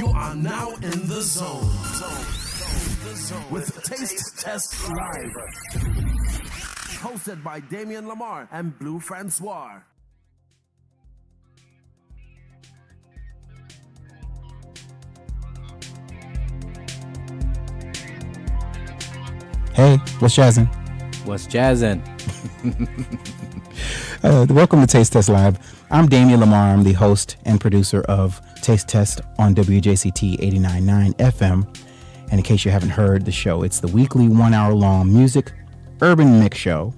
You are now in the zone. With Taste Test Live. Hosted by Damian Lamar and Blue Francois. Hey, what's jazzin'? What's jazzin'? Welcome to Taste Test Live. I'm Damian Lamar. I'm the host and producer of Taste Test on WJCT 89.9 FM. And in case you haven't heard the show, it's the weekly 1 hour long music urban mix show.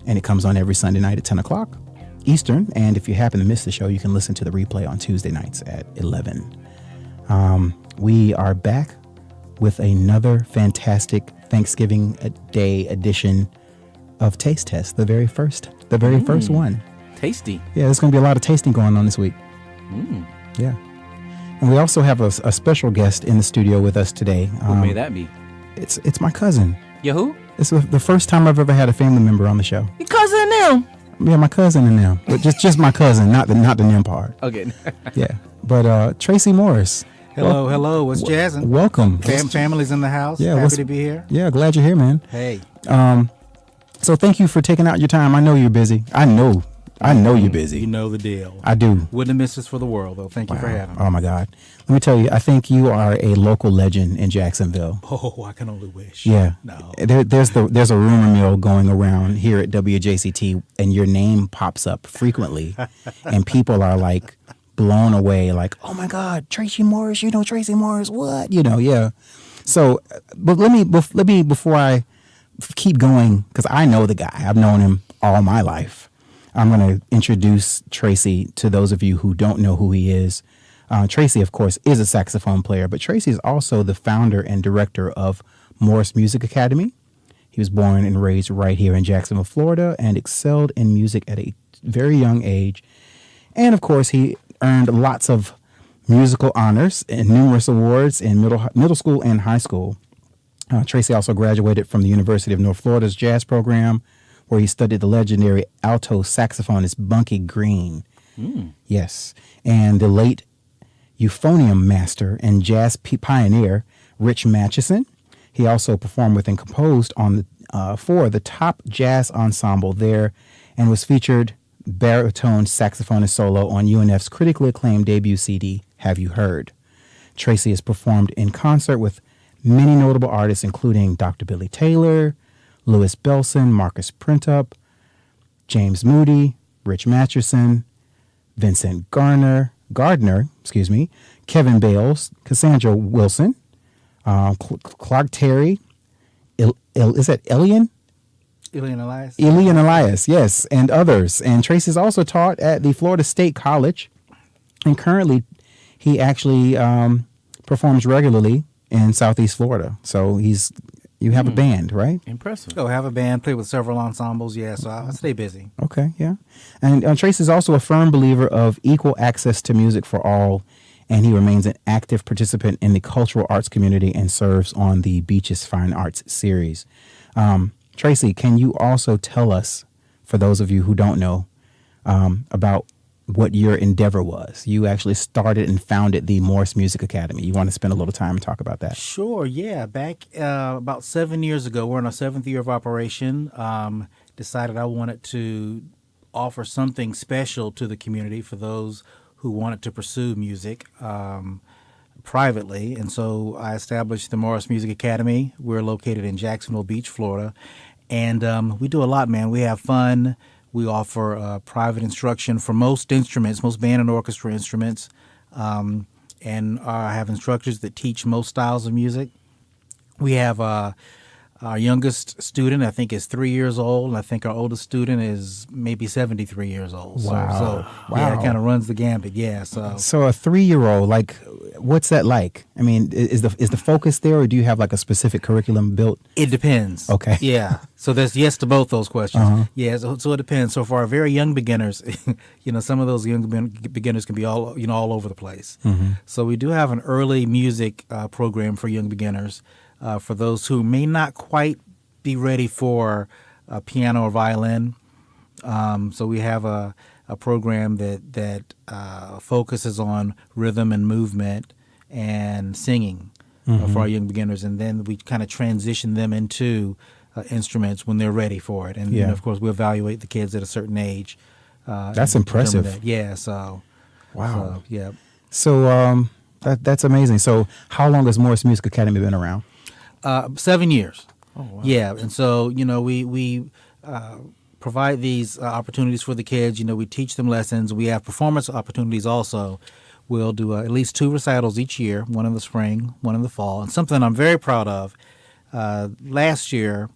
And it comes on every Sunday night at 10 o'clock Eastern. And if you happen to miss the show, you can listen to the replay on Tuesday nights at 11. We are back with another fantastic Thanksgiving Day edition of Taste Test, the very first one. Tasty. Yeah, there's going to be a lot of tasting going on this week. Yeah. And we also have a special guest in the studio with us today. Who may that be? It's my cousin. Your who? It's the first time I've ever had a family member on the show. Your cousin and them? Yeah, my cousin and them. But just my cousin, not the them part. Okay. Yeah. But Tracy Morris. Hello. What's jazzin'? Welcome. Family's in the house. Yeah, Happy to be here. Yeah, glad you're here, man. Hey. So thank you for taking out your time. I know you're busy. I know you're busy. You know the deal. I do. Wouldn't have missed this for the world, though. Thank you for having me. Oh, my God. Let me tell you, I think you are a local legend in Jacksonville. Oh, I can only wish. Yeah. No. There's a rumor mill going around here at WJCT, and your name pops up frequently, and people are like blown away, like, oh, my God, Tracy Morris, Tracy Morris, what? Yeah. So, but let me, before I keep going, because I know the guy. I've known him all my life. I'm going to introduce Tracy to those of you who don't know who he is. Tracy, of course, is a saxophone player, but Tracy is also the founder and director of Morris Music Academy. He was born and raised right here in Jacksonville, Florida, and excelled in music at a very young age. And, of course, he earned lots of musical honors and numerous awards in middle school and high school. Tracy also graduated from the University of North Florida's jazz program, where he studied the legendary alto saxophonist Bunky Green. Yes. And the late euphonium master and jazz pioneer Rich Matteson. He also performed with and composed on for the top jazz ensemble there, and was featured baritone saxophonist solo on UNF's critically acclaimed debut CD, Have You Heard? Tracy has performed in concert with many notable artists, including Dr. Billy Taylor, Louis Belson, Marcus Printup, James Moody, Rich Matteson, Vincent Gardner, Kevin Bales, Cassandra Wilson, Clark Terry, is that Elian? Elian Elias. Elian Elias, yes, and others. And Tracy's also taught at the Florida State College, and currently he actually performs regularly in Southeast Florida. So you have a band, right? Impressive. I have a band, play with several ensembles, yeah, so I stay busy. Okay, yeah. And Tracy is also a firm believer of equal access to music for all, and he remains an active participant in the cultural arts community and serves on the Beaches Fine Arts series. Tracy, can you also tell us, for those of you who don't know, about what your endeavor was? You actually started and founded the Morris Music Academy. You want to spend a little time and talk about that? Sure, yeah. Back about 7 years ago, we're in our 7th year of operation, decided I wanted to offer something special to the community for those who wanted to pursue music privately. And so I established the Morris Music Academy. We're located in Jacksonville Beach, Florida. And we do a lot, man. We have fun. We offer private instruction for most instruments, most band and orchestra instruments, and have instructors that teach most styles of music. We have our youngest student, I think, is 3 years old, and I think our oldest student is maybe 73 years old. Wow. Yeah, it kind of runs the gambit, yeah. So a 3-year-old, like, what's that like? I mean, is the focus there, or do you have like a specific curriculum built? It depends. Okay. Yeah. So there's yes to both those questions. Uh-huh. Yeah. So it depends. So for our very young beginners, some of those young beginners can be all over the place. Mm-hmm. So we do have an early music program for young beginners. For those who may not quite be ready for piano or violin. So we have a program that focuses on rhythm and movement and singing for our young beginners, and then we kind of transition them into instruments when they're ready for it. And, Yeah. of course, we evaluate the kids at a certain age. That's and determine impressive. that. Yeah, so. Wow. So, yeah. So that's amazing. So how long has Morris Music Academy been around? 7 years. Oh, wow. Yeah, and so we provide these opportunities for the kids. We teach them lessons. We have performance opportunities also. We'll do at least 2 recitals each year, one in the spring, one in the fall. And something I'm very proud of, last year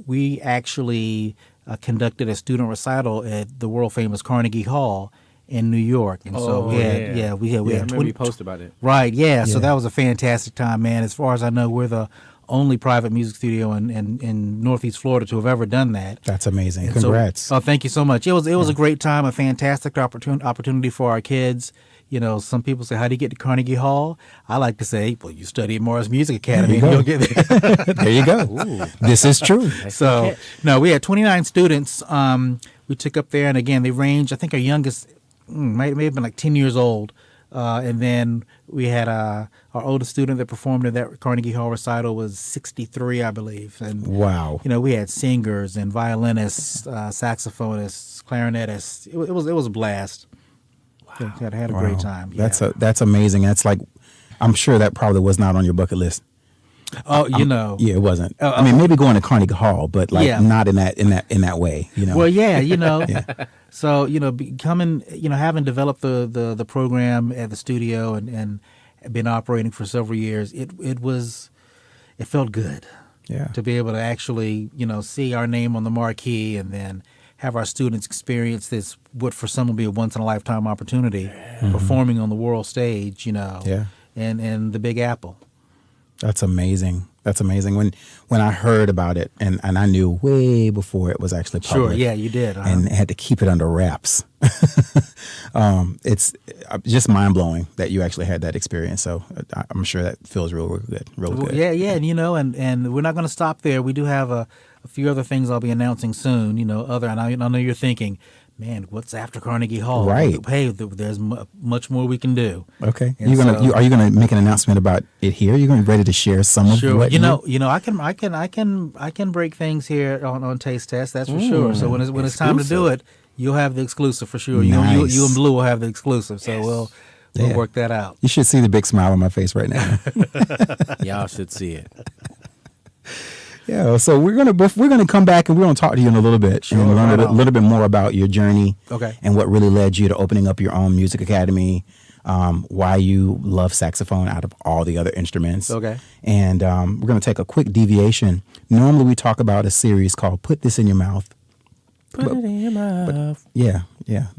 we actually conducted a student recital at the world famous Carnegie Hall in New York. And so we had I remember 20 you posted about it. Right, yeah. So Yeah. that was a fantastic time, man. As far as I know, we're the only private music studio in Northeast Florida to have ever done that. That's amazing. And so- Congrats. thank you so much. It was a great time, a fantastic opportunity for our kids. Some people say, how do you get to Carnegie Hall? I like to say, well, you study at Morris Music Academy and There you you'll get there. There you go. This is true. So, no, we had 29 students. We took up there, and again, they range. I think our youngest may have been like 10 years old. And then we had our oldest student that performed at that Carnegie Hall recital was 63, I believe. And Wow. we had singers and violinists, saxophonists, clarinetists. It was a blast. Wow. I had a great time. Yeah. That's amazing. That's like, I'm sure that probably was not on your bucket list. Oh, Yeah, it wasn't. I mean, maybe going to Carnegie Hall, but like Yeah. not in that way. Well, yeah, So becoming, having developed the program at the studio and been operating for several years, it felt good. Yeah. To be able to actually, see our name on the marquee and then have our students experience this, what for some will be a once in a lifetime opportunity, performing on the world stage, Yeah. and the Big Apple. That's amazing. That's amazing. When I heard about it, and I knew way before it was actually public. Sure, yeah, you did. And had to keep it under wraps. It's just mind blowing that you actually had that experience. So I'm sure that feels real good. Real good. Yeah, and and we're not going to stop there. We do have a few other things I'll be announcing soon. And I know you're thinking, man, what's after Carnegie Hall? Right. Hey, there's much more we can do. Okay. And Are you gonna make an announcement about it here? You're gonna be ready to share some of Sure. what I can break things here on Taste Test. That's for sure. So when it's time to do it, you'll have the exclusive for sure. Nice. You and Blue will have the exclusive. So we'll Yeah. work that out. You should see the big smile on my face right now. Y'all should see it. Yeah, so we're gonna come back and we're gonna talk to you in a little bit and learn right a on. little bit more about your journey, Okay. and what really led you to opening up your own music academy, why you love saxophone out of all the other instruments. Okay. And we're gonna take a quick deviation. Normally we talk about a series called "Put This in Your Mouth." Put it in your mouth. Yeah,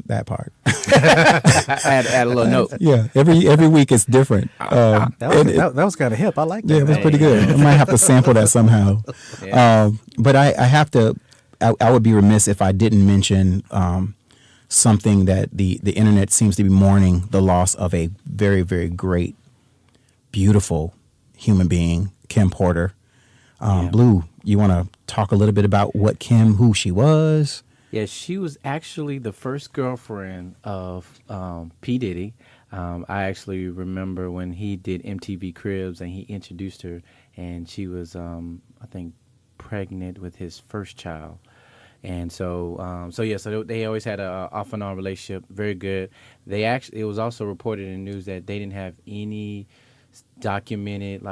that part. Add a little note. Yeah, every week it's different. That was kind of hip. I like that. Yeah, it was pretty good. I might have to sample that somehow. Yeah. But I have to. I would be remiss if I didn't mention something that the internet seems to be mourning the loss of a very, very great, beautiful human being, Kim Porter. Blue, you want to talk a little bit about who she was? Yeah, she was actually the first girlfriend of P. Diddy. I actually remember when he did MTV Cribs and he introduced her, and she was, I think, pregnant with his first child. And so they always had a off and on relationship, very good. It was also reported in the news that they didn't have any documented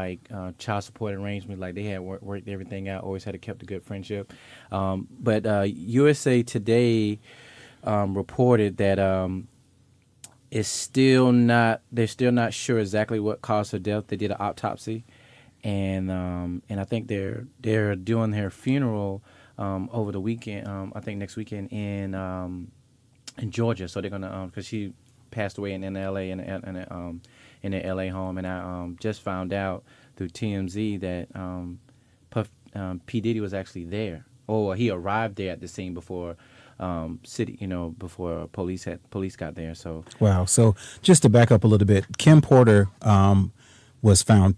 child support arrangement, like they had worked everything out, always had kept a good friendship. But USA Today reported that they're still not sure exactly what caused her death. They did an autopsy, and I think they're doing her funeral over the weekend. I think next weekend in Georgia. So they're gonna because she passed away in LA in the LA home, and I just found out through TMZ that P. Diddy was actually there. Oh, he arrived there at the scene before before police got there. So Wow. So just to back up a little bit, Kim Porter was found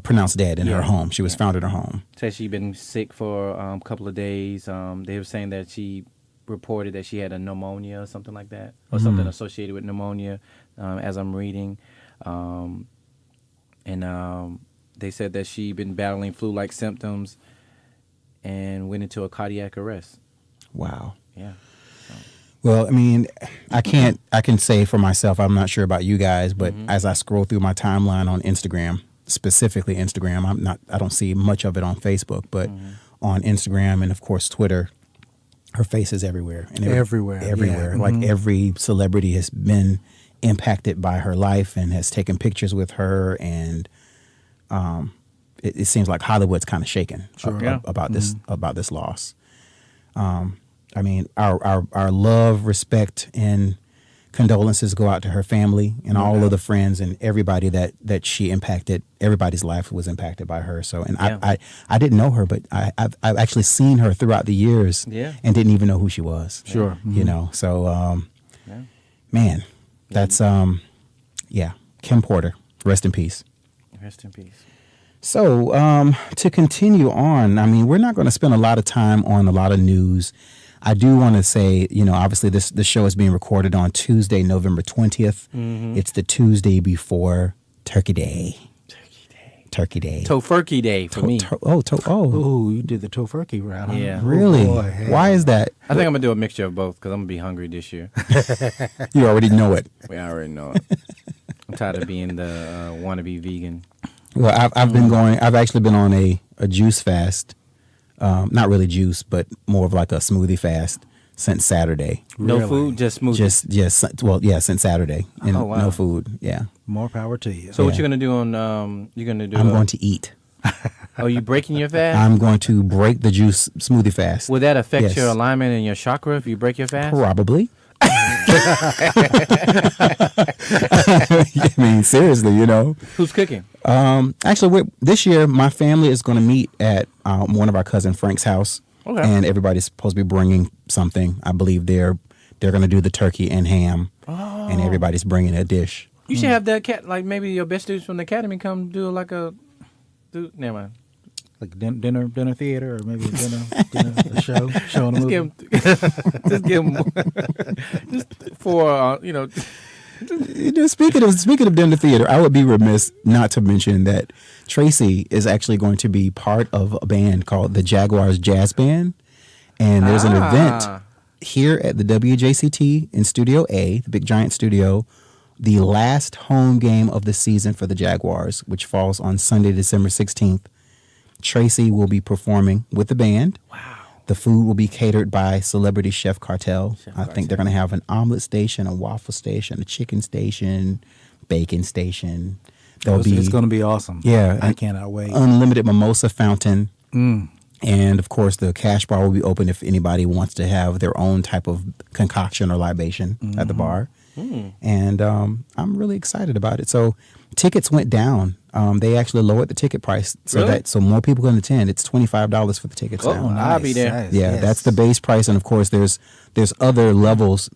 pronounced dead in her home. She was found in her home. said she'd been sick for a couple of days. They were saying that she reported that she had a pneumonia or something like that, or something associated with pneumonia, as I'm reading. and they said that she'd been battling flu-like symptoms and went into a cardiac arrest. Wow. Yeah. Well, I mean, I can say for myself, I'm not sure about you guys, but as I scroll through my timeline on Instagram, specifically Instagram, I don't see much of it on Facebook, but on Instagram and of course Twitter, her face is everywhere. And Everywhere. Everywhere. Yeah. Like every celebrity has been impacted by her life and has taken pictures with her, and it seems like Hollywood's kind of shaken about this loss. I mean, our love, respect, and condolences go out to her family and all of the friends and everybody that she impacted. Everybody's life was impacted by her. So, and I didn't know her, but I've actually seen her throughout the years and didn't even know who she was. Sure. You know, so, man, that's, Kim Porter, rest in peace. Rest in peace. So, to continue on, I mean, we're not going to spend a lot of time on a lot of news. I do want to say, you know, obviously this show is being recorded on Tuesday, November 20th. It's the Tuesday before Turkey Day. Tofurkey Day for me. Oh, you did the tofurkey route. Huh? Yeah. Really? Oh, boy, hey. Why is that? I think I'm going to do a mixture of both because I'm going to be hungry this year. You already know it. We already know it. I'm tired of being the wannabe vegan. Well, I've actually been on a juice fast. Not really juice, but more of like a smoothie fast since Saturday. No Really? food, just smoothie. Since Saturday. And Oh, wow. no food. Yeah. More power to you. So what you gonna do on? You're gonna do? I'm going to eat. Oh, you breaking your fast? I'm going to break the juice smoothie fast. Will that affect Yes. your alignment and your chakra if you break your fast? Probably. I mean, seriously, you know. Who's cooking? Actually, this year my family is going to meet at one of our cousin Frank's house, and everybody's supposed to be bringing something. I believe they're going to do the turkey and ham, and everybody's bringing a dish. You should have that cat. Like maybe your best students from the academy come do like a. Never mind. Like dinner theater, or maybe a show on a movie. Just give them. Just for You know, speaking of dinner theater, I would be remiss not to mention that Tracy is actually going to be part of a band called the Jaguars Jazz Band, and there's an event here at the WJCT in Studio A, the Big Giant Studio, the last home game of the season for the Jaguars, which falls on Sunday, December 16th. Tracy will be performing with the band. Wow. The food will be catered by Celebrity Chef Cartel. I think they're going to have an omelet station, a waffle station, a chicken station, bacon station. It's going to be awesome. Yeah. I cannot wait. Unlimited mimosa fountain. And, of course, the cash bar will be open if anybody wants to have their own type of concoction or libation at the bar. And I'm really excited about it. So tickets went down. They actually lowered the ticket price so more people can attend. It's $25 for the tickets now. Nice. I'll be there. Nice. Yeah, Yes. that's the base price, and of course, there's other levels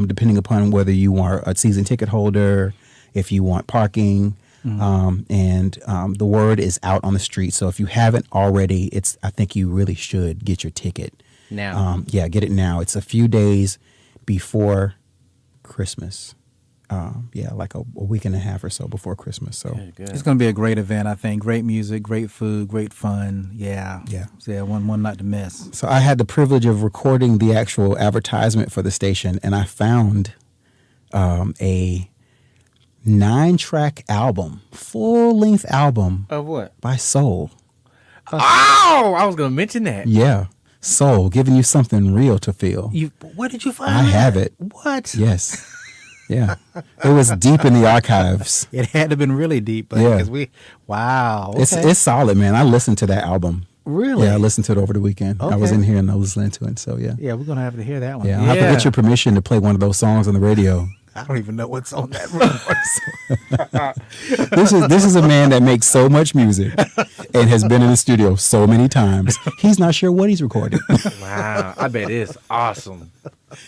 depending upon whether you are a season ticket holder, if you want parking, and the word is out on the street. So if you haven't already, I think you really should get your ticket Now. get it now. It's a few days before Christmas. Like a week and a half or so before Christmas. So Good. It's going to be a great event, I think. Great music, great food, great fun. Yeah. So, one not to miss. So I had the privilege of recording the actual advertisement for the station, and I found a 9-track album, full-length album Of what? by Soul. Oh, I was gonna mention that. Yeah, Soul, giving you something real to feel. Where did you find I that? have it. What? Yes. Yeah. It was deep in the archives. It had to have been really deep. Yeah. Because wow. Okay. It's solid, man. I listened to that album. Really? Yeah, I listened to it over the weekend. I was Okay. in here and I was listening to it. So, yeah. Yeah, we're going to have to hear that one. Yeah, I'll have to Yeah. get your permission to play one of those songs on the radio. I don't even know what's on that record. This is a man that makes so much music and has been in the studio so many times. He's not sure what he's recording. Wow, I bet it's awesome.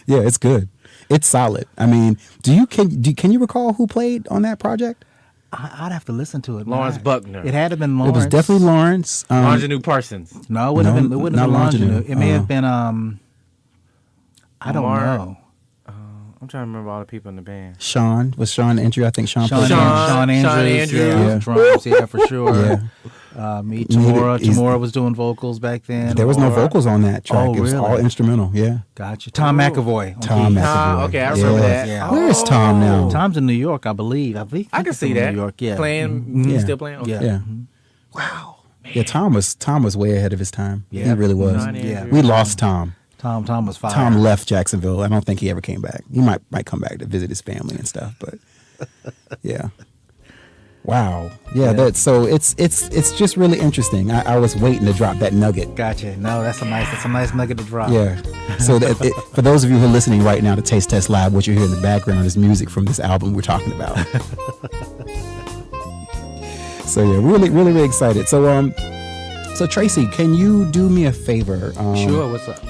Yeah, it's good. It's solid. I mean, can you recall who played on that project? I'd have to listen to it. man. Lawrence Buckner. It had to have been It Lawrence. was definitely Lawrence. Ingenue Parsons. No, it wouldn't have been. It wouldn't have not been Lawrence. Longino. It may have been. I don't Lamar- know. I'm trying to remember all the people in the band. Sean Andrew. I think Sean played Sean Andrews, Andrews. drums, for sure. Yeah. Tamora was doing vocals back then. There was no vocals on that track. Oh, It was really? all instrumental. Yeah. Gotcha. Tom McAvoy. on Tom keys. McAvoy. Okay, I remember that. Yeah. Where is Tom now? Tom's in New York, I believe. I I can he's see in that. New York, yeah. Playing, Yeah. he's still playing? Okay. Yeah. Yeah. Wow. Yeah, Tom was way ahead of his time. Yeah. He really was. Sean Yeah. Andrews. We lost Tom. Tom was fire. Tom left Jacksonville. I don't think he ever came back. He might come back to visit his family and stuff, but yeah. Wow. Yeah, that's so it's just really interesting. I was waiting to drop that nugget. Gotcha. No, that's a nice nugget to drop. Yeah. So for those of you who are listening right now to Taste Test Live, what you hear in the background is music from this album we're talking about. So yeah, really excited. So Tracy, can you do me a favor? Sure. What's up?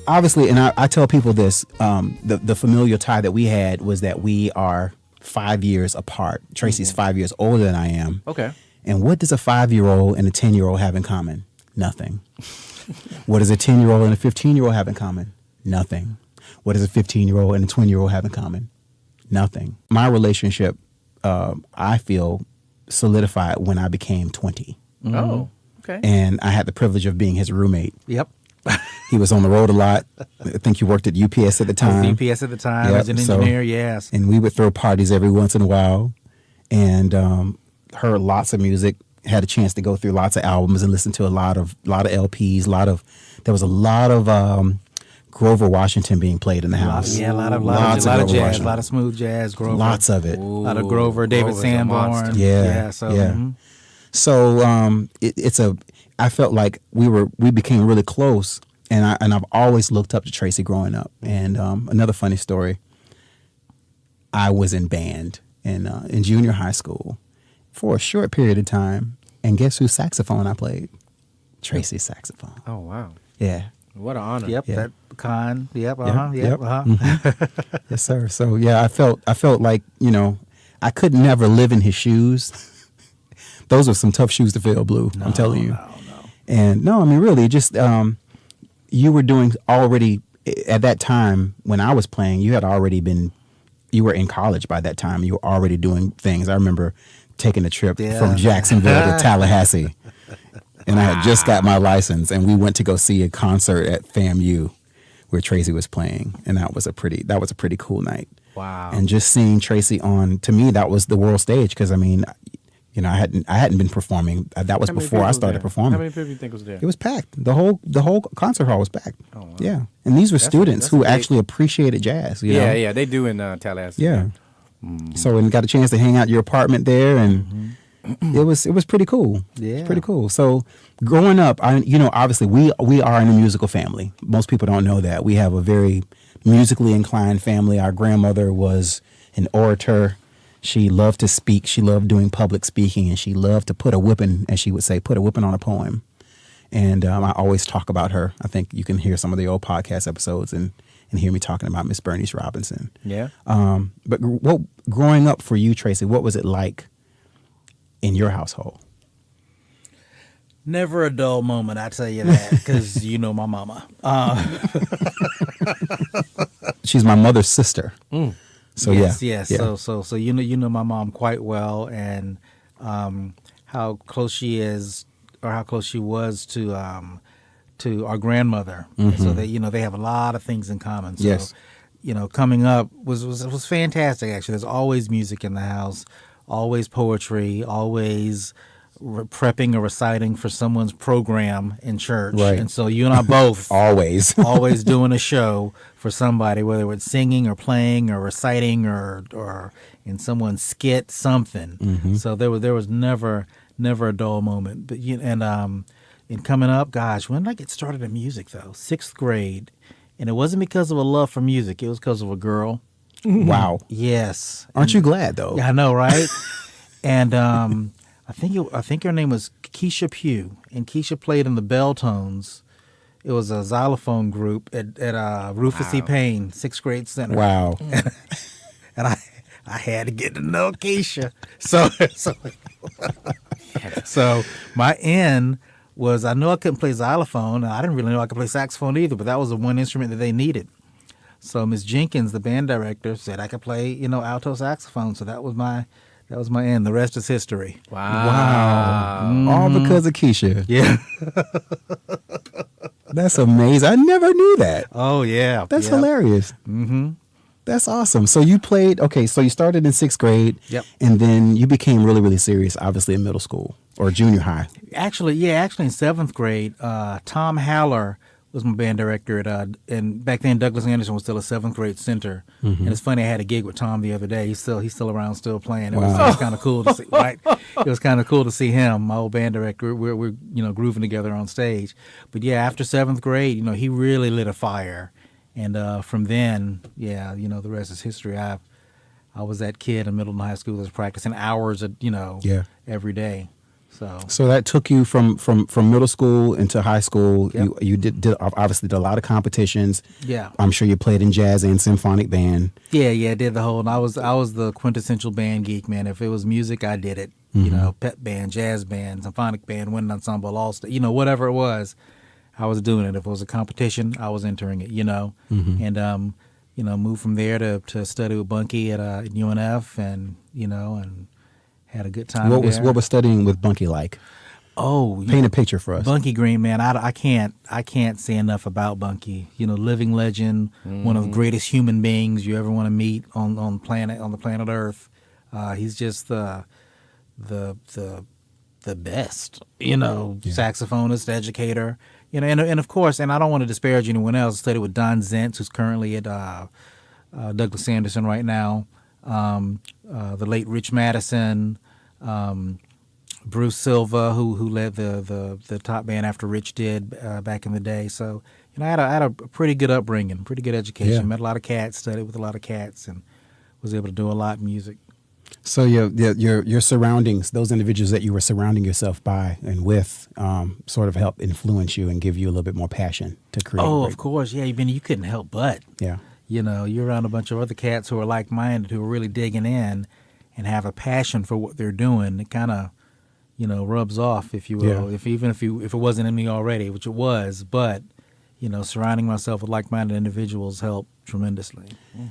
Obviously, and I tell people this, the familial tie that we had was that we are 5 years apart. Tracy's 5 years older than I am. Okay. And what does a 5-year-old and a 10-year-old have in common? Nothing. What does a 10-year-old and a 15-year-old have in common? Nothing. What does a 15-year-old and a 20-year-old have in common? Nothing. My relationship, I feel, solidified when I became 20. Oh, okay. And I had the privilege of being his roommate. Yep. He was on the road a lot. I think you worked at UPS at the time. UPS at the time. Yep, As an so- engineer, yes. And we would throw parties every once in a while, and heard lots of music. Had a chance to go through lots of albums and listen to a lot of LPs. There was a lot of Grover Washington being played in the house. Yeah, a lot of Lots jazz, Washington. a lot of smooth jazz. Grover. Lots of it. A lot of Grover, David Grover's a Sanborn. monster. Yeah, So. yeah. mhm. So I felt like we became really close, and I've always looked up to Tracy growing up. And another funny story, I was in band in junior high school for a short period of time, and guess whose saxophone I played? Tracy's saxophone. Oh, wow. Yeah. What an honor. Yep. Yeah. That con. Yep. Yep. Uh-huh. Yes, sir. So yeah, I felt like, I could never live in his shoes. Those were some tough shoes to fill, Blue. I'm telling you. No. And no, I mean, really, just you were doing already at that time when I was playing. You were in college by that time. You were already doing things. I remember taking a trip from Jacksonville to Tallahassee, and I had just got my license, and we went to go see a concert at FAMU where Tracy was playing, and that was a pretty cool night. Wow. And just seeing Tracy to me, that was the world stage, because I mean, I hadn't been performing. That was How many before I people started there? performing. How many people do you think was there? It was packed. The whole concert hall was packed. Oh, wow. Yeah, and these were students that's who a big- actually appreciated jazz. You know? Yeah, they do in Tallahassee. Yeah. So and got a chance to hang out at your apartment there, and it was pretty cool. Yeah. It's pretty cool. So growing up, obviously we are in a musical family. Most people don't know that. We have a very musically inclined family. Our grandmother was an orator. She loved to speak. She loved doing public speaking, and she loved to put a whipping, as she would say, put a whipping on a poem. And I always talk about her. I think you can hear some of the old podcast episodes and hear me talking about Miss Bernice Robinson. Yeah. But growing up for you, Tracy, what was it like in your household? Never a dull moment, I tell you that, because you know my mama. She's my mother's sister. So yes. yeah. So you know my mom quite well, and how close she is, or how close she was to our grandmother. And so they have a lot of things in common. So, Yes. Coming up was fantastic. Actually, there's always music in the house, always poetry, always prepping or reciting for someone's program in church. Right. And so you and I both Always. always doing a show for somebody, whether it's singing or playing or reciting or in someone's skit, something. So there was never a dull moment. But in coming up, gosh, when did I get started in music though? 6th grade, and it wasn't because of a love for music. It was because of a girl. Wow. Yes. Aren't you glad though? Yeah, I know, right? And I think her name was Keisha Pugh, and Keisha played in the Belltones. It was a xylophone group at Rufus E. Payne 6th grade center. Wow. And I had to get to know Keisha. So my in was, I know I couldn't play xylophone, and I didn't really know I could play saxophone either, but that was the one instrument that they needed. So Miss Jenkins, the band director, said I could play, alto saxophone. So that was my end. The rest is history. Wow. All because of Keisha. Yeah. That's amazing. I never knew that. Oh yeah. That's Yep. hilarious. Mm-hmm. That's awesome. So you played, so you started in 6th grade. Yep. And then you became really, really serious, obviously, in middle school or junior high. Actually in 7th grade, Tom Haller was my band director and back then Douglas Anderson was still a 7th grade center. Mm-hmm. And it's funny, I had a gig with Tom the other day. He's still around, still playing. It was kind of cool to see, right? It was kind of cool to see him, my old band director. We're grooving together on stage. But yeah, after 7th grade, he really lit a fire. And from then, the rest is history. I was that kid in middle and high school that was practicing hours, every day. So that took you from middle school into high school. Yep. You did obviously did a lot of competitions. Yeah. I'm sure you played in jazz and symphonic band. Yeah, I did the whole. And I was the quintessential band geek, man. If it was music, I did it. Mm-hmm. Pep band, jazz band, symphonic band, wind ensemble, all whatever it was, I was doing it. If it was a competition, I was entering it. Mm-hmm. And moved from there to study with Bunky at UNF, and and had a good time. What was studying with Bunky like? Oh, paint a picture for us. Bunky Green, man. I can't say enough about Bunky. Living legend, one of the greatest human beings you ever want to meet on the planet Earth. He's just the best. Saxophonist, educator. And of course, and I don't want to disparage anyone else. I studied with Don Zentz, who's currently at Douglas Anderson right now. The late Rich Matteson. Bruce Silva, who led the top band after Rich did back in the day. So I had a pretty good upbringing, pretty good education. Yeah. Met a lot of cats, studied with a lot of cats, and was able to do a lot in music. So your surroundings, those individuals that you were surrounding yourself by and with, sort of help influence you and give you a little bit more passion to create. Oh, of course, yeah. You couldn't help but. Yeah. You're around a bunch of other cats who are like-minded, who are really digging in and have a passion for what they're doing. It kind of rubs off, if you will. Yeah. If it wasn't in me already, which it was, but surrounding myself with like-minded individuals helped tremendously.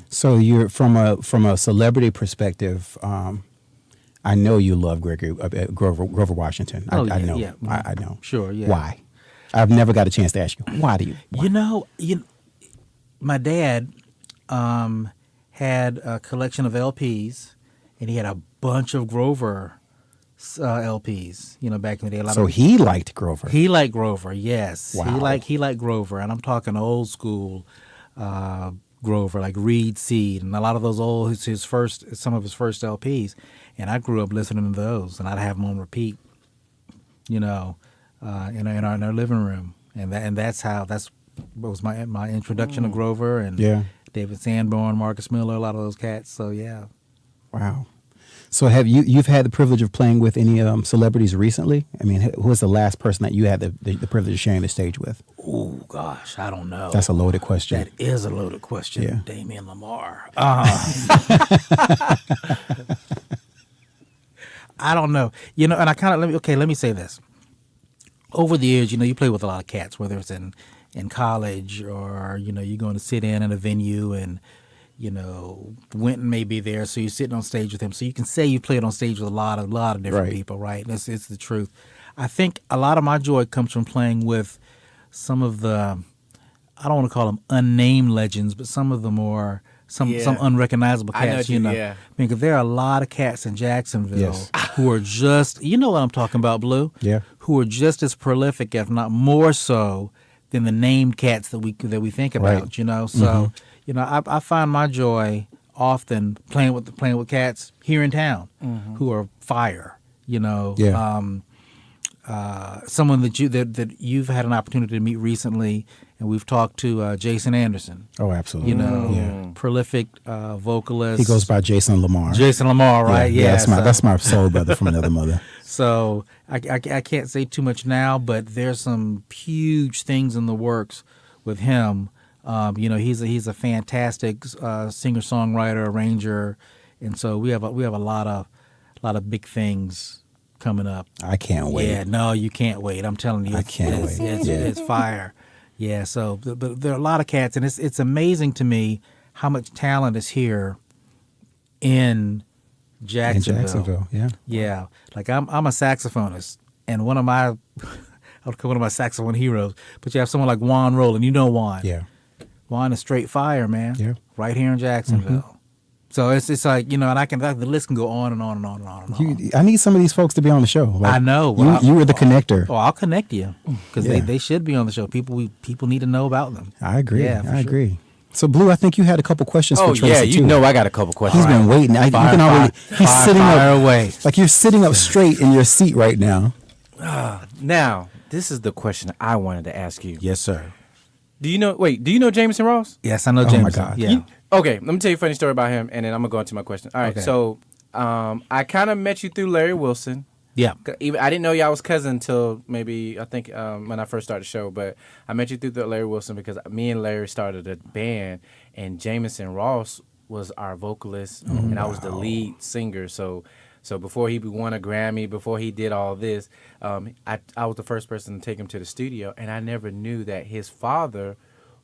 So you're from a celebrity perspective. I know you love Grover Washington. I know. Yeah. I know. Sure. Yeah. Why? I've never got a chance to ask you. Why do you? Why? My dad had a collection of LPs, and he had a bunch of Grover LPs, back in the day. So he liked Grover. He liked Grover, yes. Wow. He liked Grover, and I'm talking old school Grover, like Reed Seed, and a lot of those some of his first LPs. And I grew up listening to those, and I'd have them on repeat, in our living room, and that's what was my introduction to Grover and David Sanborn, Marcus Miller, a lot of those cats. So yeah. Wow. So you've had the privilege of playing with any celebrities recently? I mean, who was the last person that you had the privilege of sharing the stage with? Oh gosh, I don't know. That's a loaded question. That is a loaded question. Yeah. Damian Lamar. I don't know. And I kind of let me say this. Over the years, you play with a lot of cats, whether it's in college or you're going to sit in at a venue and Winton may be there, so you're sitting on stage with him. So you can say you played on stage with a lot of different people, right? And it's the truth. I think a lot of my joy comes from playing with some of the, I don't want to call them unnamed legends, but some of the more some unrecognizable cats. Because there are a lot of cats in Jacksonville who are just, what I'm talking about, Blue. Yeah. Who are just as prolific, if not more so, than the named cats that we think about. Right. So. I find my joy often playing with cats here in town who are fire. Someone that you've had an opportunity to meet recently, and we've talked to Jason Anderson. Oh, absolutely. Prolific vocalist. He goes by Jason Lamar. Jason Lamar, right? Yeah. That's my soul brother from another mother. So I can't say too much now, but there's some huge things in the works with him. He's a fantastic singer-songwriter, arranger, and so we have a lot of big things coming up. I can't wait. Yeah, no, you can't wait. I'm telling you, I can't wait. It's fire. Yeah, so but there are a lot of cats, and it's amazing to me how much talent is here in Jacksonville. In Jacksonville, yeah. Yeah, like I'm a saxophonist, and one of my saxophone heroes. But you have someone like Juan Rowland. You know Juan. Yeah. Juan is straight fire, man. Yeah. Right here in Jacksonville. So it's like, and the list can go on and on and on and on and on. I need some of these folks to be on the show. Like, I know. Well, you were the connector. Oh, I'll connect you because Yeah. they should be on the show. People need to know about them. I agree. Yeah, for I sure. agree. So, Blue, I think you had a couple questions for Tracy, yeah, you too. know I got a couple questions. He's been waiting. He's sitting fire up. away. Like you're sitting up straight in your seat right now. Now, this is the question I wanted to ask you. Yes, sir. Do you know Jameson Ross? Yes, I know Oh, Jameson. my God. Yeah. Okay, let me tell you a funny story about him, and then I'm going to go into my question. All right, Okay. so I kind of met you through Larry Wilson. Yeah. I didn't know y'all was cousins until maybe, I think, when I first started the show, but I met you through Larry Wilson because me and Larry started a band, and Jameson Ross was our vocalist, and I was the lead singer, so before he won a Grammy, before he did all this, I was the first person to take him to the studio, and I never knew that his father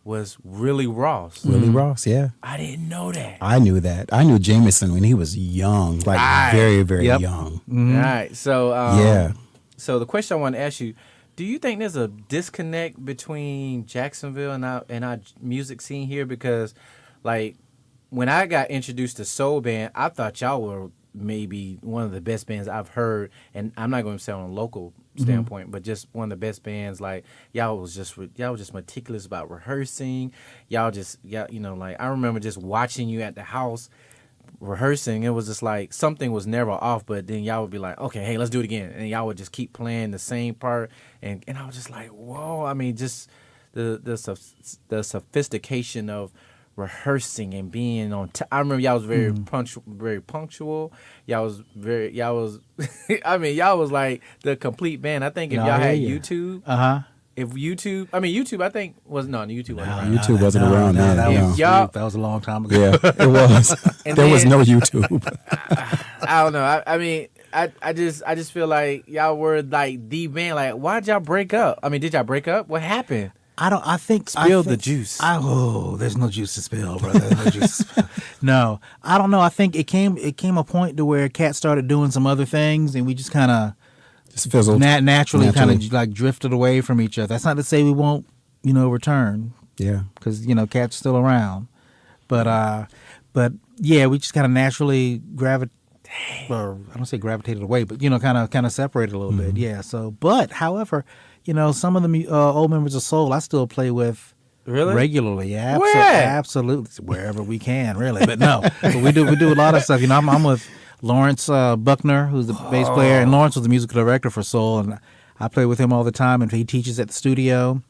was Willie Ross. Willie Ross, yeah. I didn't know that. I knew that. I knew Jameson when he was young, like very, very young. All right, so Yeah. So the question I want to ask you: do you think there's a disconnect between Jacksonville and our music scene here? Because, like, when I got introduced to Soul Band, I thought y'all were maybe one of the best bands I've heard, and I'm not going to say on a local standpoint, but just one of the best bands. Like y'all was just meticulous about rehearsing. Like I remember just watching you at the house rehearsing. It was just like something was never off, but then y'all would be like, okay, hey, let's do it again, and y'all would just keep playing the same part, and I was just like, whoa. I mean, just the sophistication of rehearsing and being on I remember y'all was very punctual. Y'all was I mean, y'all was like the complete band. I think if y'all had YouTube, YouTube I think was YouTube wasn't around. YouTube wasn't around then. That was a long time ago. Yeah, it was. There was no YouTube. I don't know. I mean, I just feel like y'all were like the band. Like, why'd y'all break up? I mean, did y'all break up? What happened? I think Spill the juice. There's no juice to spill, brother. There's no juice to spill. No, I don't know. I think it came a point to where Cat started doing some other things, and we just kind of Just fizzled. naturally kind of like drifted away from each other. That's not to say we won't, return. Yeah. Because Cat's still around, but yeah, we just kind of naturally or I don't say gravitated away, but kind of separated a little bit. Yeah. So, but however, some of the old members of Soul I still play with really regularly. Yeah, Where? absolutely, wherever we can, really. But no, but we do a lot of stuff. I'm with Lawrence Buckner, who's the bass player, and Lawrence was the musical director for Soul, and I play with him all the time, and he teaches at the studio.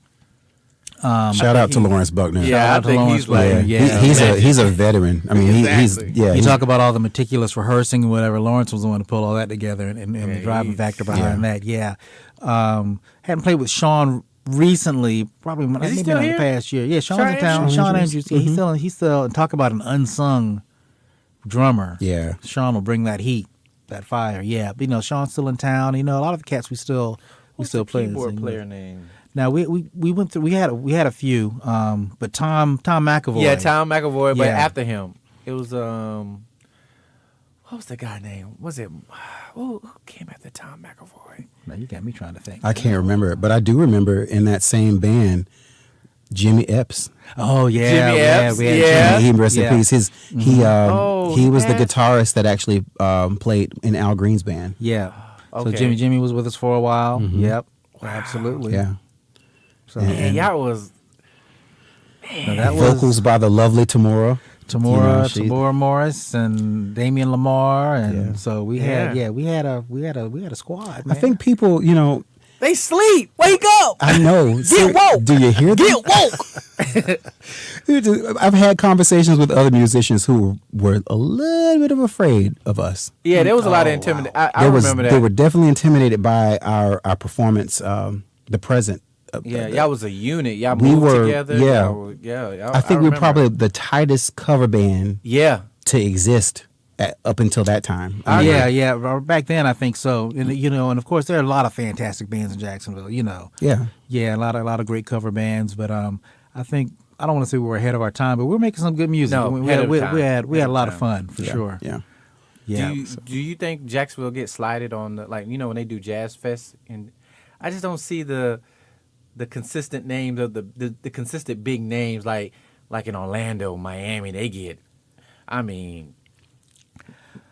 Shout out to Lawrence Buckner. Yeah, I think he's like he's a veteran. I mean, Exactly. You talk about all the meticulous rehearsing and whatever. Lawrence was the one to pull all that together and the driving factor behind that. Yeah, hadn't played with Sean recently. Probably maybe still not in here? the past year. Yeah, Sean's in town. Sean Andrews. Yeah, he's still. Talk about an unsung drummer. Yeah. Sean will bring that heat, that fire. Yeah, but Sean's still in town. A lot of the cats we still play. Keyboard player name. Now we went through. We had a few, but Tom McAvoy. Yeah, Tom McAvoy. But Yeah. after him, it was what was the guy name? Was it who came after Tom McAvoy? Now you got me trying to think. I can't remember it, but I do remember in that same band, Jimmy Epps. Oh yeah, Jimmy Epps, we had yeah. Jimmy. He rest in peace. He was the yeah. guitarist that actually played in Al Green's band. Yeah. Okay. So Jimmy was with us for a while. Yep. Absolutely. Yeah. So And y'all was that was Vocals by the lovely Tamora. Tamora Morris and Damian Lamar, and so we had we had a squad. Man. I think people, they sleep. Wake up. I know. Get woke. Do you hear Get that? woke. I've had conversations with other musicians who were a little bit afraid of us. Yeah, there was a lot of intimidation. I remember that. They were definitely intimidated by our performance, the present. Y'all was a unit. Y'all We moved were- together. yeah. Y'all- I think we're remember. probably the tightest cover band Yeah. to exist up until that time. Yeah. Back then, I think so. And and of course, there are a lot of fantastic bands in Jacksonville. Yeah. Yeah, a lot of great cover bands. But I think I don't want to say we're ahead of our time, but we're making some good music. No, we ahead of had time. a lot of fun for sure. Yeah. Yeah. Do you think Jacksonville gets slighted on when they do Jazz Fest? And I just don't see the consistent names of the consistent big names like in Orlando, Miami. They get, I mean,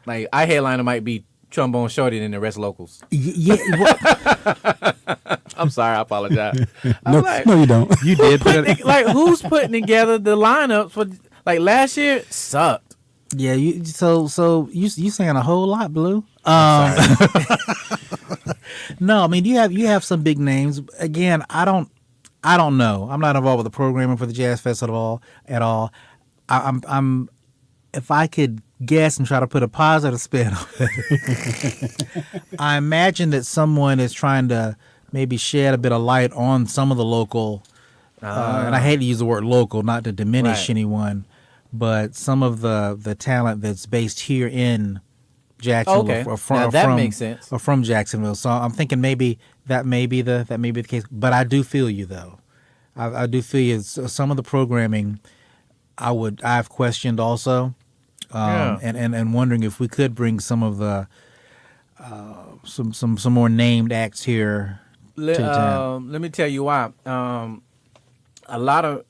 like our headliner might be Trombone Shorty than the rest locals. Yeah. I'm sorry, I apologize. No, you don't. You did. Who's putting together the lineup for last year sucked. Yeah, you saying a whole lot, Blue. No, I mean you have some big names. Again, I don't know. I'm not involved with the programming for the Jazz Fest at all. I'm if I could guess and try to put a positive spin on it, I imagine that someone is trying to maybe shed a bit of light on some of the local, and I hate to use the word local, not to diminish anyone, but some of the talent that's based here in Jacksonville, Okay. Makes sense. or from Jacksonville. So I'm thinking maybe that may be the case. But I do feel you though. I do feel you. Some of the programming, I've questioned also, and wondering if we could bring some of the some more named acts here to town. Let me tell you why. A lot of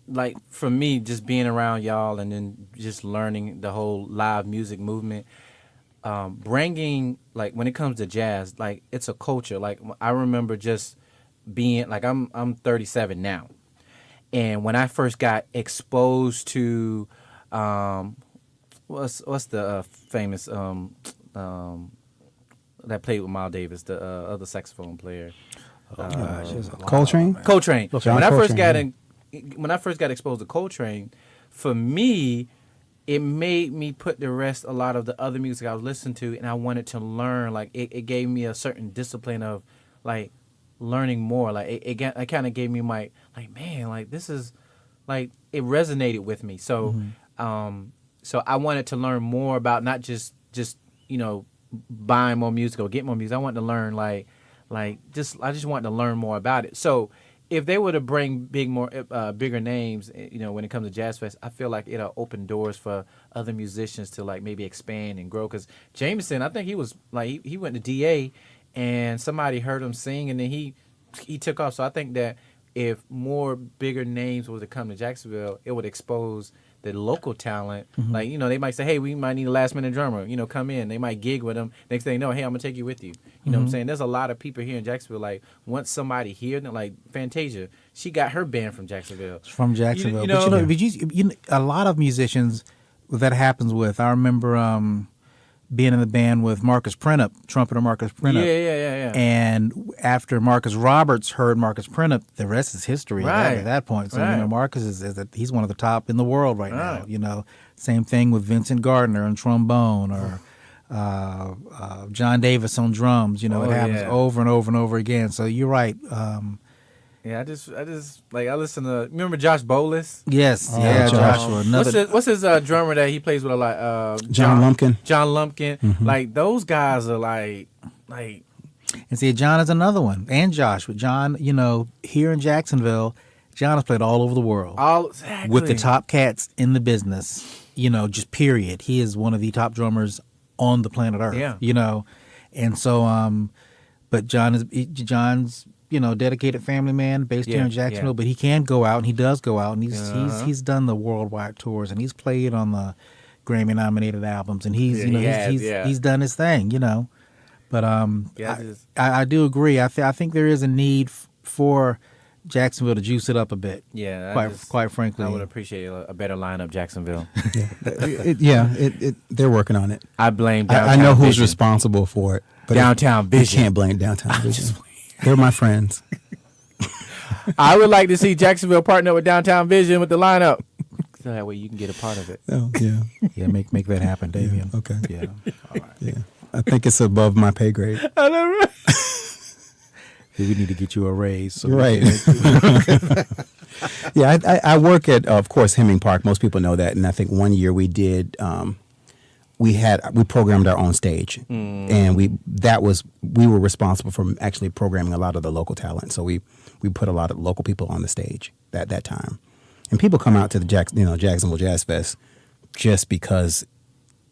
for me, just being around y'all and then just learning the whole live music movement. Bringing when it comes to jazz, it's a culture. I remember just being I'm 37 now, and when I first got exposed to what's the famous that played with Miles Davis, the other saxophone player, Coltrane. Coltrane. John When I first Coltrane, when I first got exposed to Coltrane, for me, it made me put to rest a lot of the other music I was listening to, and I wanted to learn. It gave me a certain discipline of learning more. It kind of gave me my this is it resonated with me. So so I wanted to learn more about not just buying more music or getting more music. I wanted to learn I just wanted to learn more about it. So if they were to bring bigger names, when it comes to Jazz Fest, I feel like it'll open doors for other musicians to maybe expand and grow. Because Jameson, I think he was he went to DA, and somebody heard him sing, and then he took off. So I think that if more bigger names were to come to Jacksonville, it would expose the local talent. They might say, hey, we might need a last minute drummer, come in. They might gig with them. Next thing you know, hey, I'm gonna take you with you. You know what I'm saying? There's a lot of people here in Jacksonville. Once somebody here, Fantasia, she got her band from Jacksonville. From Jacksonville. But a lot of musicians that happens with. I remember being in the band with Marcus Printup, trumpeter Marcus Printup. Yeah. And after Marcus Roberts heard Marcus Printup, the rest is history at that point. So, Marcus he's one of the top in the world right now. Same thing with Vincent Gardner on trombone or John Davis on drums. It happens over and over and over again. So you're right. I just I listen to. Remember Josh Bolis? Yes, Joshua. What's his drummer that he plays with a lot? John Lumpkin. John Lumpkin. Those guys are And see, John is another one, and Josh. With John, here in Jacksonville, John has played all over the world. Exactly. With the top cats in the business. Just period. He is one of the top drummers on the planet Earth. Yeah. And so, but John's dedicated family man based here in Jacksonville, but he can go out, and he does go out, and he's done the worldwide tours, and he's played on the Grammy nominated albums, and he's done his thing, But I do agree. I think there is a need for Jacksonville to juice it up a bit. Yeah, quite frankly, I would appreciate a better lineup, Jacksonville. They're working on it. I blame. I know who's responsible for it. But Downtown Vision. You can't blame Downtown Vision. They're my friends. I would like to see Jacksonville partner with Downtown Vision with the lineup, so that way you can get a part of it. Oh yeah, yeah. Make that happen, Davian. Yeah, okay. Yeah. All right. Yeah. I think it's above my pay grade. I know, right? We need to get you a raise. So right. Yeah, I work at, of course, Hemming Park. Most people know that. And I think one year we did we programmed our own stage, and we were responsible for actually programming a lot of the local talent. So we put a lot of local people on the stage at that time, and people come out to the Jacksonville Jazz Fest just because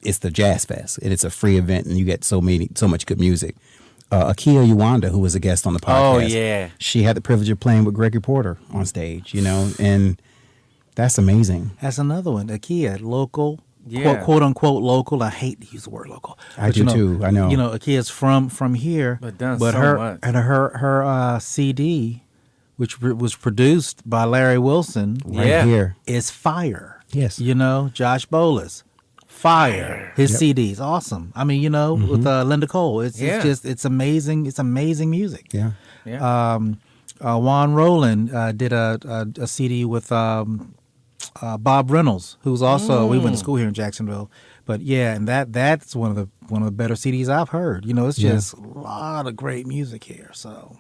it's the Jazz Fest and it's a free event, and you get so much good music. Akia Uwanda, who was a guest on the podcast, Oh yeah, she had the privilege of playing with Gregory Porter on stage, and that's amazing. That's another one. Akia, local. Yeah. Quote unquote local. I hate to use the word local. I do too. I know. Akia's from here, But done but so her much. and her CD, which was produced by Larry Wilson, Right Yeah. here. is fire. Yes. Josh Bolas, fire. His Yep. CD's awesome. I mean, with Linda Cole, it's Yeah. it's amazing. It's amazing music. Yeah. Yeah. Juan Roland did a CD with Bob Reynolds, who's also we went to school here in Jacksonville. But yeah, and that's one of the better CDs I've heard. It's just a lot of great music here. So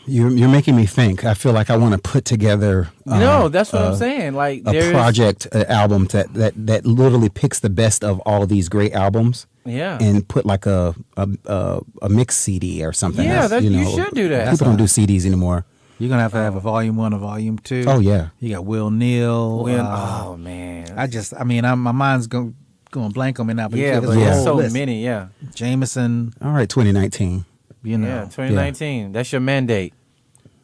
You're making me think. I feel like I want to put together. No, that's what I'm saying. Like A project album that literally picks the best of all of these great albums. Yeah. And put like a mix CD or something. Yeah, That's, you should do that. People don't do CDs anymore. you're gonna have to have a volume 1, a volume 2. Oh yeah. You got Will Neal. Oh man. My mind's going blank on me now. But yeah, there's but a there's whole so list. many. Yeah. Jameson. All right. 2019. Yeah. 2019. That's your mandate.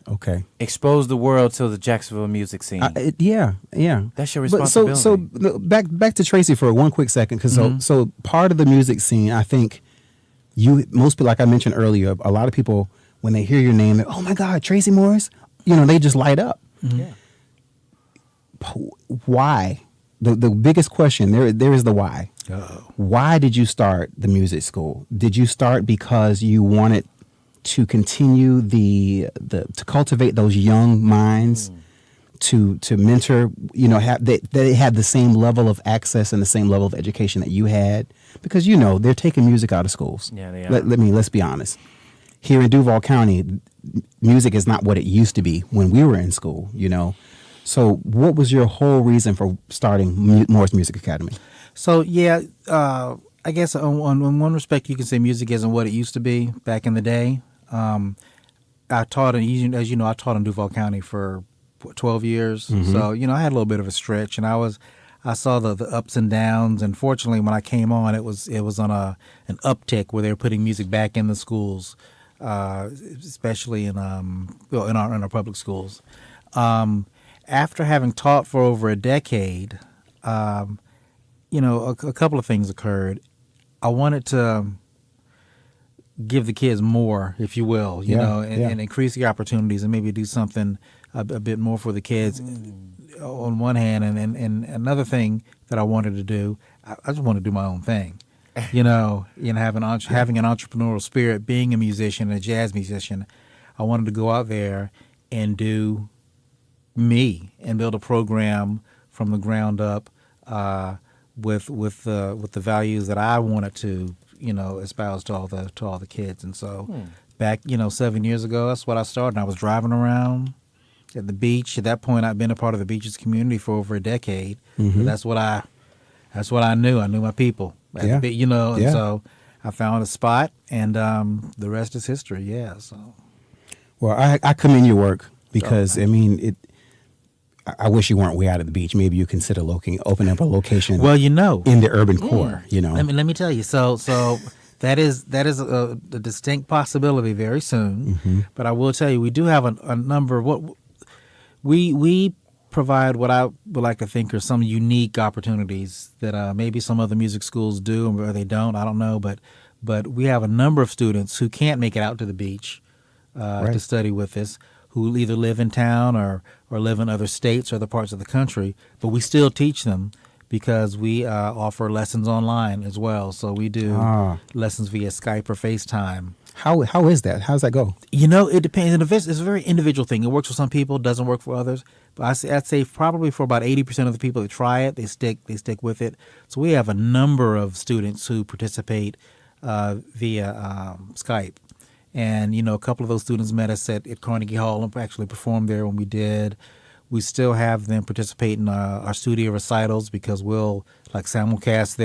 Okay. Expose the world to the Jacksonville music scene. Yeah. That's your But so responsibility. back to Tracy for one quick second, because so part of the music scene, I think most people, like I mentioned earlier, a lot of people when they hear your name, they're, oh my God, Tracy Morris, they just light up. Yeah. Why? The biggest question there is the why. Uh-oh. Why did you start the music school? Did you start because you wanted to continue to cultivate those young minds, to mentor, they had the same level of access and the same level of education that you had? Because they're taking music out of schools. Yeah, they are. Let's be honest. Here in Duval County, music is not what it used to be when we were in school. So what was your whole reason for starting Morris Music Academy? So yeah, I guess on one respect you can say music isn't what it used to be back in the day. I taught as you know, I taught in Duval County for 12 years. So I had a little bit of a stretch, and I saw the ups and downs. And fortunately, when I came on, it was on an uptick where they were putting music back in the schools, especially in our public schools. After having taught for over a decade, a couple of things occurred. I wanted to give the kids more, if you will, and increase the opportunities and maybe do something a bit more for the kids on one hand. And another thing that I wanted to do, I just want to do my own thing, having an entrepreneurial spirit, being a musician, a jazz musician. I wanted to go out there and do me and build a program from the ground up with the values that I wanted to espouse to all the kids. And so back 7 years ago, that's what I started. I was driving around at the beach. At that point, I'd been a part of the beach's community for over a decade. That's what I knew. I knew my people. Yeah. And so I found a spot, and the rest is history. Yeah. So. Well, I commend your work because I wish you weren't way out of the beach. Maybe you consider opening up a location. Well, in the urban core. Let me tell you. So that is a distinct possibility very soon. But I will tell you, we do have a number of what we provide. What I would like to think are some unique opportunities that maybe some other music schools do or they don't. I don't know, but we have a number of students who can't make it out to the beach to study with us, who either live in town or live in other states or other parts of the country, but we still teach them because we offer lessons online as well. So we do lessons via Skype or FaceTime. How is that? How does that go? It depends. It's a very individual thing. It works for some people, doesn't work for others. But I'd say probably for about 80% of the people that try it, they stick with it. So we have a number of students who participate via Skype. And, a couple of those students met us at Carnegie Hall and actually performed there when we did. We still have them participate in our studio recitals because we'll like simulcast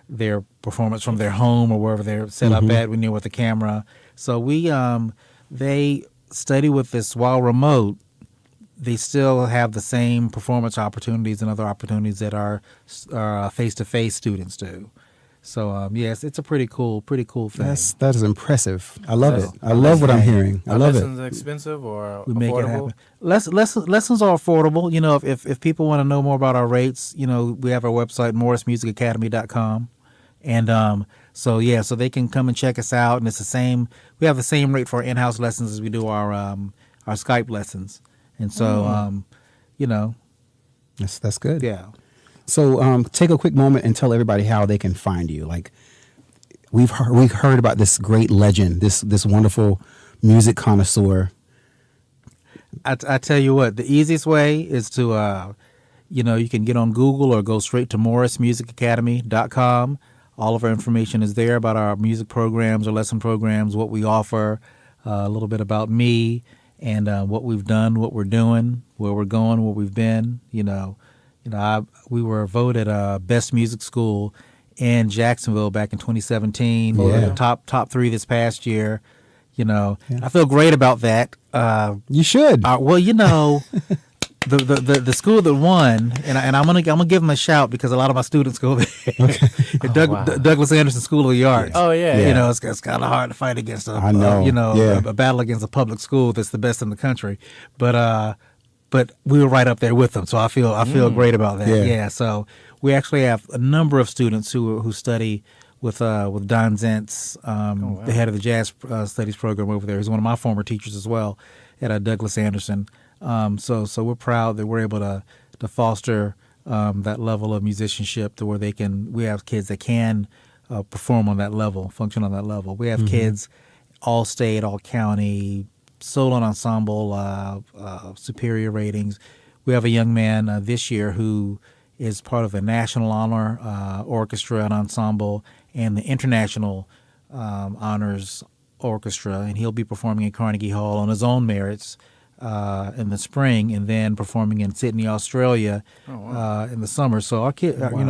their performance from their home or wherever they're set up at. We near with the camera. So they study with this while remote. They still have the same performance opportunities and other opportunities that our face-to-face students do. So yes, it's a pretty cool thing. That is impressive. I love it. I love what I'm hearing. I love lessons it. expensive or We make it affordable? happen. Lessons are affordable. You know, if people want to know more about our rates, you know, we have our website, morrismusicacademy.com. And so they can come and check us out. And it's the same. We have the same rate for our in-house lessons as we do our Skype lessons. And so, you know. That's good. Yeah. So take a quick moment and tell everybody how they can find you. Like we've heard about this great legend, this wonderful music connoisseur. I tell you what, the easiest way is to, you can get on Google or go straight to morrismusicacademy.com. All of our information is there about our music programs or lesson programs, what we offer, a little bit about me, and what we've done, what we're doing, where we're going, where we've been. We were voted best music school in Jacksonville back in 2017. Yeah. Top 3 this past year. I feel great about that. You should. The school that won, and I'm gonna give them a shout because a lot of my students go there. Okay. Douglas Anderson School of the Arts. Oh yeah. It's kind of hard to fight against I know. a battle against a public school that's the best in the country. But we were right up there with them, so I feel great about that. Yeah. So we actually have a number of students who study with Don Zentz, the head of the jazz studies program over there. He's one of my former teachers as well at Douglas Anderson. So we're proud that we're able to foster that level of musicianship to where we have kids that can perform on that level, function on that level. We have kids all state, all county, solo and ensemble, superior ratings. We have a young man this year who is part of the National Honor Orchestra and Ensemble and the International Honors Orchestra, and he'll be performing at Carnegie Hall on his own merits in the spring, and then performing in Sydney, Australia in the summer. So our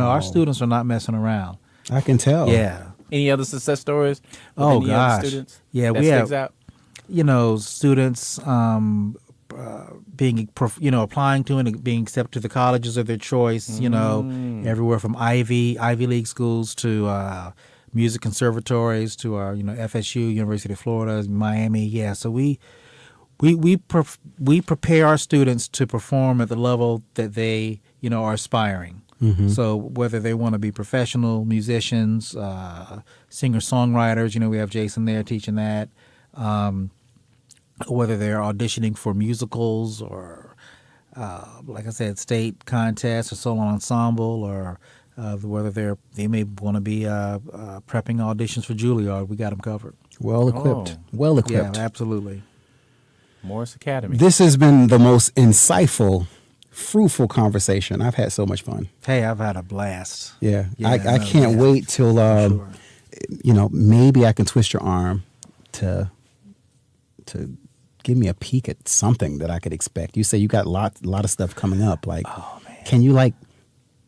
our students are not messing around. I can tell. Yeah. Any other success stories? With Oh any other gosh. students Yeah, that we sticks have. out? Students being applying to and being accepted to the colleges of their choice. Everywhere from Ivy League schools to music conservatories to our FSU, University of Florida, Miami. Yeah, so we prepare our students to perform at the level that they are aspiring. So whether they want to be professional musicians, singer-songwriters, we have Jason there teaching that, whether they're auditioning for musicals or, like I said, state contests or solo ensemble, or whether they may want to be prepping auditions for Juilliard, we got them covered. Well equipped. Oh. Well equipped. Yeah, absolutely. Morris Academy. This has been the most insightful, fruitful conversation. I've had so much fun. Hey, I've had a blast. Yeah. Yeah, I can't wait till, Sure. maybe I can twist your arm to give me a peek at something that I could expect. You say you got a lot of stuff coming up. Like, Oh, man.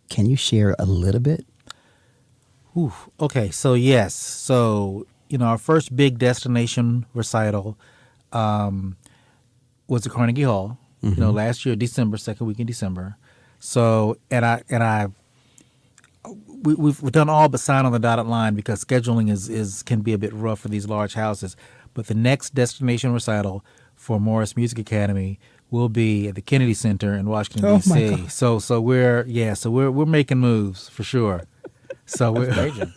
can you share a little bit? Ooh, okay, so yes. So, our first big destination recital was at Carnegie Hall, last year, December, second week in December. So, we've done all but sign on the dotted line because scheduling can be a bit rough for these large houses. But the next destination recital for Morris Music Academy will be at the Kennedy Center in Washington Oh, my D.C. God. So we're making moves for sure. So we're Major.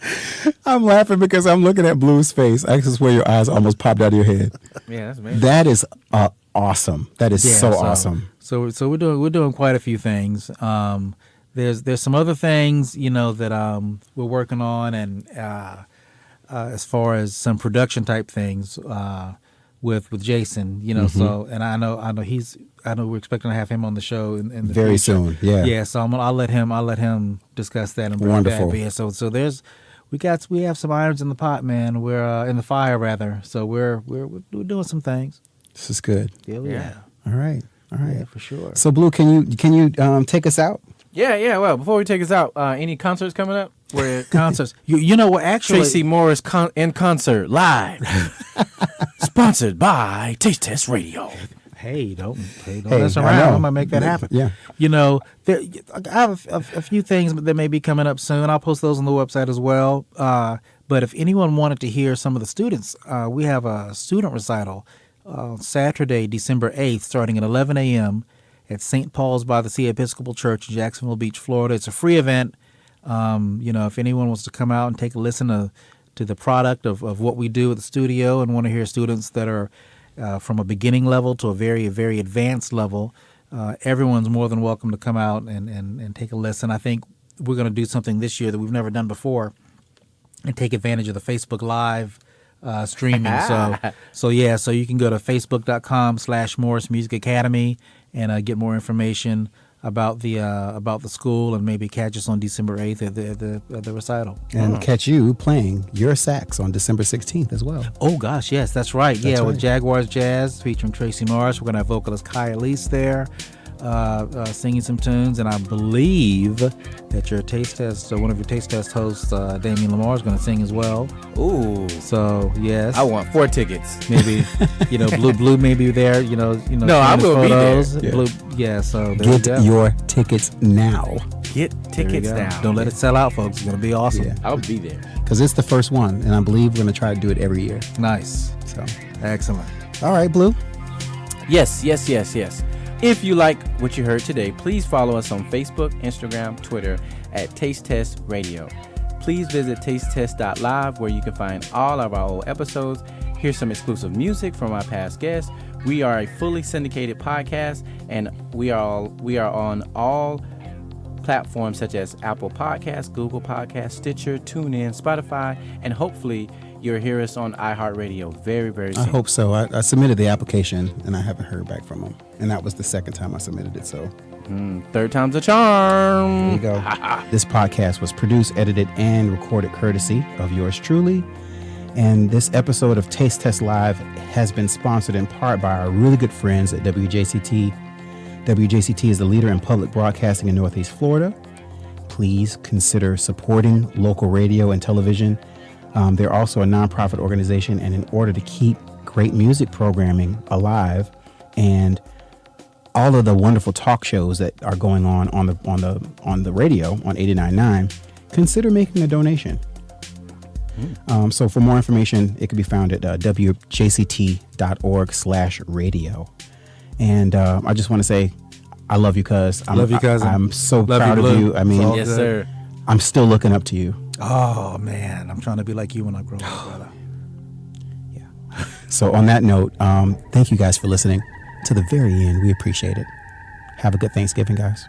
I'm laughing because I'm looking at Blue's face. I just swear your eyes almost popped out of your head. Yeah, that's amazing. That is awesome. That is so awesome. So we're doing quite a few things. There's some other things that we're working on, and as far as some production type things with Jason. So, and I know we're expecting to have him on the show in the Very future. soon. Yeah. Yeah. So I'll let him discuss that and bring Wonderful. that. But yeah. So we have some irons in the pot, man. We're in the fire rather. So we're doing some things. This is good. Yeah. All right. Yeah, for sure. So Blue, can you take us out? Yeah. Well, before we take us out, any concerts coming up? Where Concerts. You know what? Actually, Tracy Morris in concert live, sponsored by Taste Test Radio. Hey, don't mess I around. know. I'm gonna make that happen. Yeah. You know, I have a few things that may be coming up soon. I'll post those on the website as well. But if anyone wanted to hear some of the students, we have a student recital Saturday, December 8th, starting at 11 a.m. at St. Paul's by the Sea Episcopal Church in Jacksonville Beach, Florida. It's a free event. If anyone wants to come out and take a listen to the product of what we do at the studio and want to hear students that are from a beginning level to a very, very advanced level, everyone's more than welcome to come out and take a listen. I think we're going to do something this year that we've never done before and take advantage of the Facebook Live streaming. So you can go to facebook.com/Morris Music Academy and get more information about the school, and maybe catch us on December 8th at the recital. And catch you playing your sax on December 16th as well. Oh, gosh, yes, that's right. That's with right. Jaguars Jazz featuring Tracy Morris. We're going to have vocalist Kai Elise there singing some tunes, and I believe that your taste test, one of your taste test hosts, Damian Lamar, is going to sing as well. Ooh. So, yes. I want 4 tickets. Maybe, Blue may be there, No, I will be there. Yeah. Blue, so there Get you go. your tickets now. Get There you tickets go. now. Don't let it sell out, folks. It's going to be awesome. Yeah. I'll be there. Because it's the first one, and I believe we're going to try to do it every year. Nice. So, Excellent. all right, Blue. Yes. If you like what you heard today, please follow us on Facebook, Instagram, Twitter at Taste Test Radio. Please visit tastetest.live, where you can find all of our old episodes, hear some exclusive music from our past guests. We are a fully syndicated podcast, and we are on all platforms such as Apple Podcasts, Google Podcasts, Stitcher, TuneIn, Spotify, and hopefully you'll hear us on iHeartRadio very, very soon. I hope so. I submitted the application, and I haven't heard back from them. And that was the second time I submitted it, so. Third time's a charm. There you go. This podcast was produced, edited, and recorded courtesy of yours truly. And this episode of Taste Test Live has been sponsored in part by our really good friends at WJCT. WJCT is the leader in public broadcasting in Northeast Florida. Please consider supporting local radio and television. They're also a nonprofit organization, and in order to keep great music programming alive and all of the wonderful talk shows that are going on the radio on 89.9, consider making a donation. So for more information, it can be found at wjct.org/radio. And I just want to say, I love you, cuz. Love you, cousin. I'm so Love proud you, of Blue. you. I mean, It's all Yes, good. sir. I'm still looking up to you. Oh, man. I'm trying to be like you when I grow up, brother. So on that note, thank you guys for listening to the very end. We appreciate it. Have a good Thanksgiving, guys.